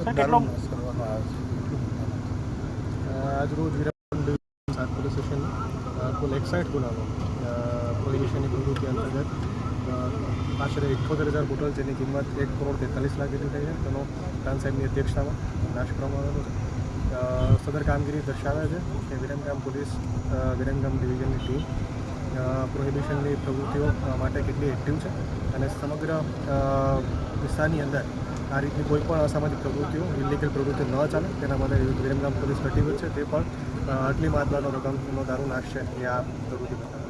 દારૂનાશ કરવામાં આવે છે। આજરોજ વિરામગામ ડિવિઝન 7 પોલીસ સ્ટેશન કુલ 61 ગુનાનો પ્રોહિબિશનની પ્રવૃત્તિ અંતર્ગત આશરે 78,000 બોટલ જેની કિંમત 1,43,00,000 જેટલી થઈ છે તેનો ખાન સાહેબની અધ્યક્ષતામાં નાશ કરવામાં આવેલો છે। સદર કામગીરી દર્શાવે છે કે વિરમગામ પોલીસ વિરમગામ ડિવિઝનની ટીમ પ્રોહિબિશનની પ્રવૃત્તિઓ માટે કેટલી એક્ટિવ છે અને સમગ્ર વિસ્તારની અંદર આ રીતની કોઈ પણ અસામાજિક પ્રવૃત્તિઓ ઇલીગલ પ્રવૃત્તિઓ ન ચાલે તેના માટે વિરમગામ પોલીસ કટિબદ્ધ છે। તે પણ આટલી માત્રાનો રકમનો દારૂ નાશ છે એ આ પ્રવૃત્તિ બતાવે।